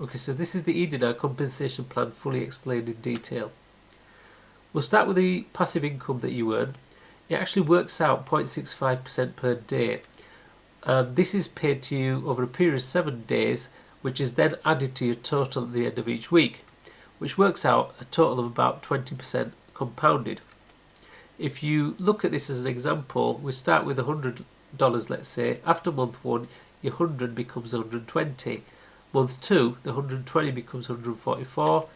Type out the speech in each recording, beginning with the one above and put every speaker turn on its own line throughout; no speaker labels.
Okay, so this is the E-Dinar compensation plan fully explained in detail. We'll start with the passive income that you earn. It actually works out 0.65% per day. And this is paid to you over a period of 7 days, which is then added to your total at the end of each week, which works out a total of about 20% compounded. If you look at this as an example, we start with $100, let's say. After month 1, your 100 becomes 120. Month 2, the 120 becomes 144,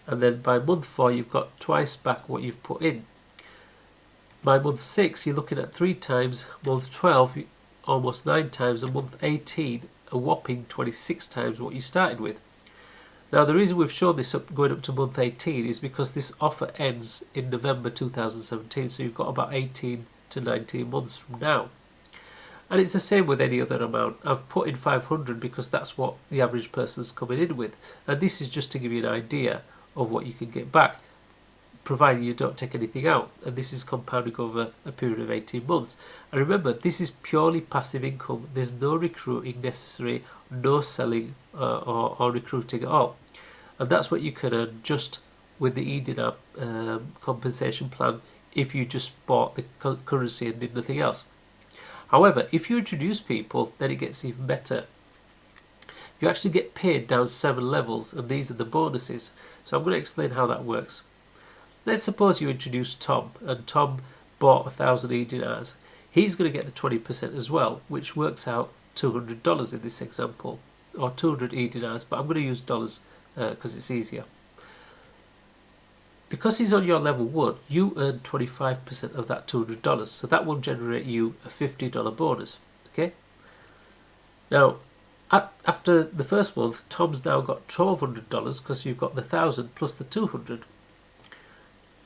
and then by month 4 you've got twice back what you've put in. By month 6 you're looking at 3 times, month 12 almost 9 times, and month 18 a whopping 26 times what you started with. Now the reason we've shown this going up to month 18 is because this offer ends in November 2017, so you've got about 18 to 19 months from now. And it's the same with any other amount. I've put in 500 because that's what the average person's coming in with. And this is just to give you an idea of what you can get back, providing you don't take anything out. And this is compounding over a period of 18 months. And remember, this is purely passive income. There's no recruiting necessary, no selling or recruiting at all. And that's what you can earn just with the E-Dinar compensation plan if you just bought the currency and did nothing else. However, if you introduce people, then it gets even better. You actually get paid down 7 levels, and these are the bonuses. So I'm going to explain how that works. Let's suppose you introduce Tom, and Tom bought 1,000 E-Dinars. He's going to get the 20% as well, which works out $200 in this example, or 200 E-Dinars, but I'm going to use dollars because it's easier. Because he's on your level 1, you earn 25% of that $200, so that will generate you a $50 bonus. Okay. Now, after the first month, Tom's now got $1,200 because you've got the 1,000 plus the 200,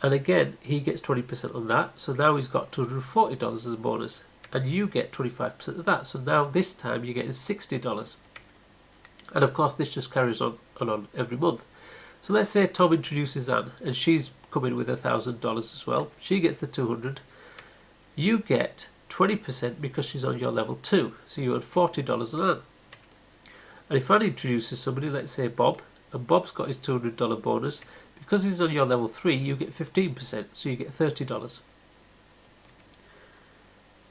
and again he gets 20% on that. So now he's got $240 as a bonus, and you get 25% of that. So now this time you're getting $60, and of course this just carries on and on every month. So let's say Tom introduces Anne, and she's coming with $1,000 as well. She gets the 200. You get 20% because she's on your level 2, so you earn $40 on Anne. And if Anne introduces somebody, let's say Bob, and Bob's got his $200 bonus, because he's on your level 3, you get 15%, so you get $30.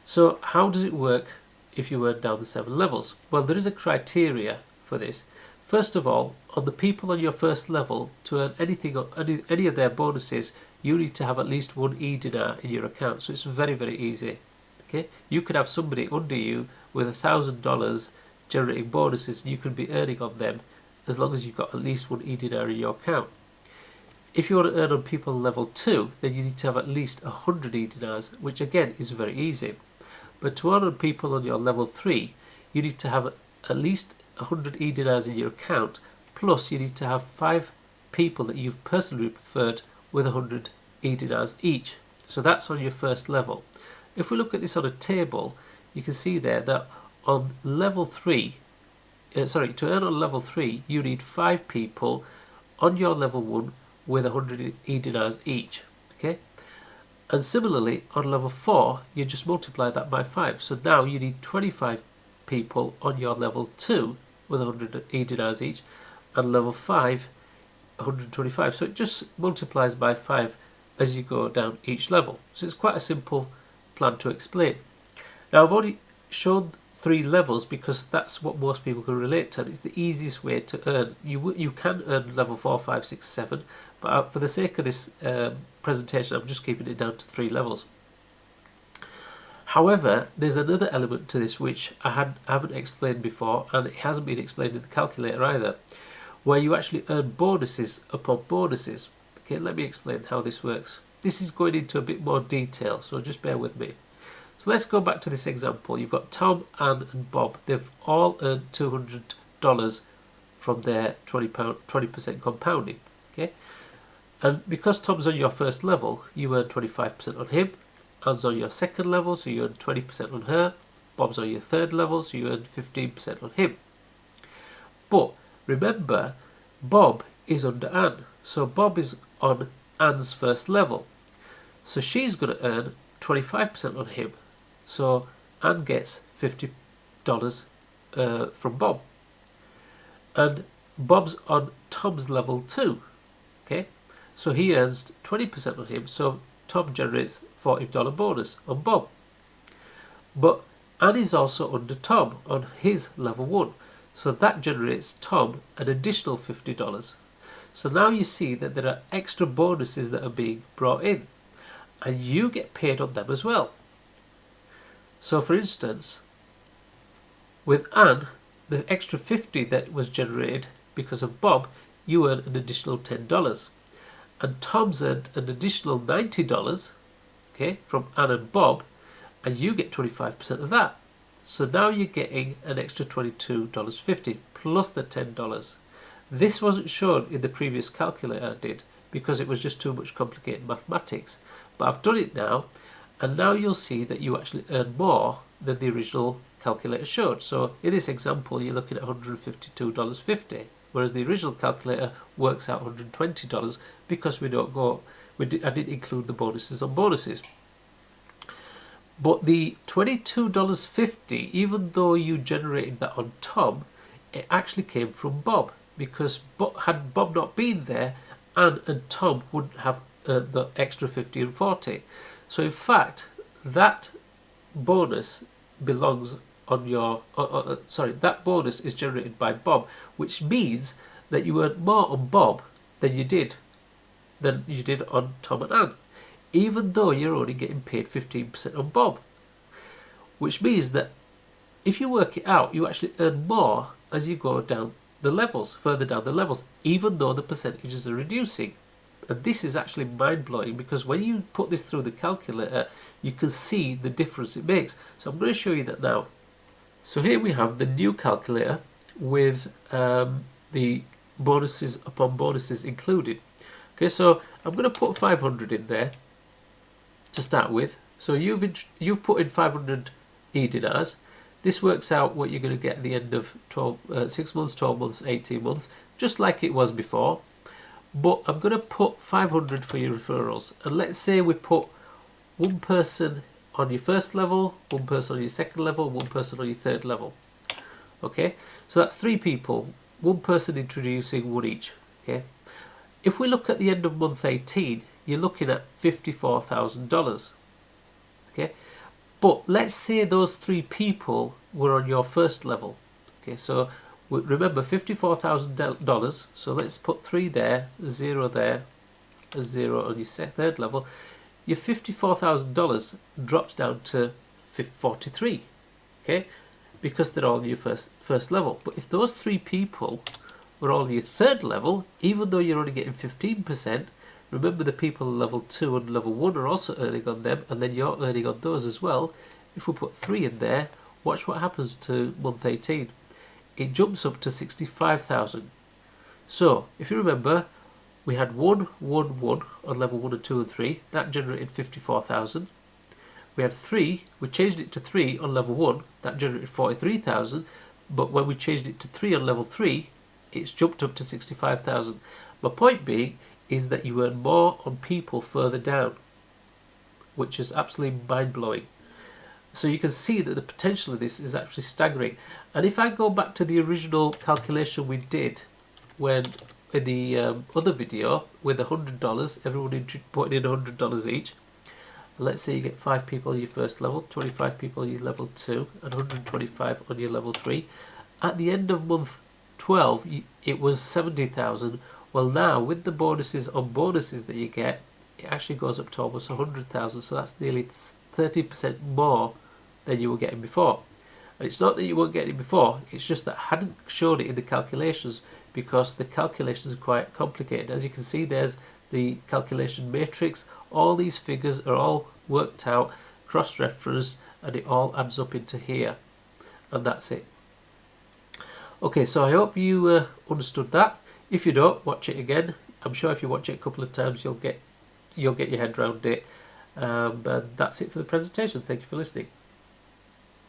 So how does it work if you earn down the 7 levels? Well, there is a criteria for this. First of all, on the people on your first level, to earn anything, any of their bonuses, you need to have at least 1 E-Dinar in your account. So it's very, very easy. Okay, you could have somebody under you with $1,000 generating bonuses, and you can be earning on them as long as you've got at least 1 E-Dinar in your account. If you want to earn on people level 2, then you need to have at least 100 E-Dinars, which again is very easy. But to earn on people on your level 3, you need to have at least 100 E-Dinars in your account, plus you need to have 5 people that you've personally referred with 100 E-Dinars each. So that's on your first level. If we look at this on a table, you can see there that on level 3, to earn on level 3, you need 5 people on your level 1 with 100 E-Dinars each. Okay, and similarly on level 4, you just multiply that by 5. So now you need 25 people on your level 2 with 100 E-Dinars each, and level 5 125. So it just multiplies by 5 as you go down each level. So it's quite a simple plan to explain. Now I've already shown 3 levels because that's what most people can relate to, and it's the easiest way to earn. You can earn level 4, 5, 6, 7, but for the sake of this presentation I'm just keeping it down to 3 levels. However, there's another element to this which I haven't explained before, and it hasn't been explained in the calculator either, where you actually earn bonuses upon bonuses. Okay, let me explain how this works. This is going into a bit more detail, so just bear with me. So let's go back to this example. You've got Tom, Anne and Bob. They've all earned $200 from their 20% compounding. Okay, and because Tom's on your first level, you earn 25% on him. Anne's on your second level, so you earn 20% on her. Bob's on your third level, so you earn 15% on him. But remember, Bob is under Anne, so Bob is on Anne's first level. So she's going to earn 25% on him. So Anne gets $50 from Bob. And Bob's on Tom's level 2. Okay, so he earns 20% on him, so Tom generates $40 bonus on Bob. But Annie's also under Tom on his level 1, so that generates Tom an additional $50. So now you see that there are extra bonuses that are being brought in, and you get paid on them as well. So for instance, with Anne, the extra 50 that was generated because of Bob, you earn an additional $10. And Tom's earned an additional $90, okay, from Anne and Bob, and you get 25% of that. So now you're getting an extra $22.50 plus the $10. This wasn't shown in the previous calculator I did because it was just too much complicated mathematics. But I've done it now, and now you'll see that you actually earn more than the original calculator showed. So in this example, you're looking at $152.50, whereas the original calculator works out $120 because I didn't include the bonuses on bonuses. But the $22.50, even though you generated that on Tom, it actually came from Bob, because had Bob not been there, Anne and Tom wouldn't have the extra 50 and 40. So in fact, that bonus belongs on your that bonus is generated by Bob, which means that you earned more on Bob than you did on Tom and Anne, even though you're only getting paid 15% on Bob. Which means that if you work it out, you actually earn more as you go down the levels, further down the levels, even though the percentages are reducing. And this is actually mind-blowing, because when you put this through the calculator, you can see the difference it makes. So I'm going to show you that now. So here we have the new calculator with the bonuses upon bonuses included. Okay, so I'm going to put 500 in there to start with. So you've put in 500 E-Dinars. This works out what you're going to get at the end of 6 months, 12 months, 18 months, just like it was before. But I'm going to put 500 for your referrals. And let's say we put one person on your first level, one person on your second level, one person on your third level. Okay, so that's 3 people, one person introducing one each. Okay, if we look at the end of month 18, you're looking at $54,000. Okay, but let's say those 3 people were on your first level. Okay, so remember $54,000. So let's put 3 there, 0 there, a 0 on your third level. Your $54,000 drops down to 43. Okay, because they're all on your first level. But if those 3 people were all on your third level, even though you're only getting 15%, remember the people on level 2 and level 1 are also earning on them, and then you're earning on those as well. If we put 3 in there, watch what happens to month 18. It jumps up to 65,000. So if you remember, we had 1, 1, 1 on level 1 and 2 and 3. That generated 54,000. We had 3. We changed it to 3 on level 1. That generated 43,000. But when we changed it to 3 on level 3, it's jumped up to 65,000. My point being is that you earn more on people further down, which is absolutely mind-blowing. So you can see that the potential of this is actually staggering. And if I go back to the original calculation we did when in the other video with $100, everyone putting in $100 each. Let's say you get 5 people on your first level, 25 people on your level 2, and 125 on your level 3. At the end of month 12, it was 70,000. Well, now with the bonuses on bonuses that you get, it actually goes up to almost 100,000. So that's nearly 30% more than you were getting before. And it's not that you weren't getting it before, it's just that I hadn't shown it in the calculations because the calculations are quite complicated. As you can see, there's the calculation matrix. All these figures are all worked out, cross-referenced, and it all adds up into here. And that's it. Okay, so I hope you understood that. If you don't, watch it again. I'm sure if you watch it a couple of times, you'll get your head around it. And that's it for the presentation. Thank you for listening.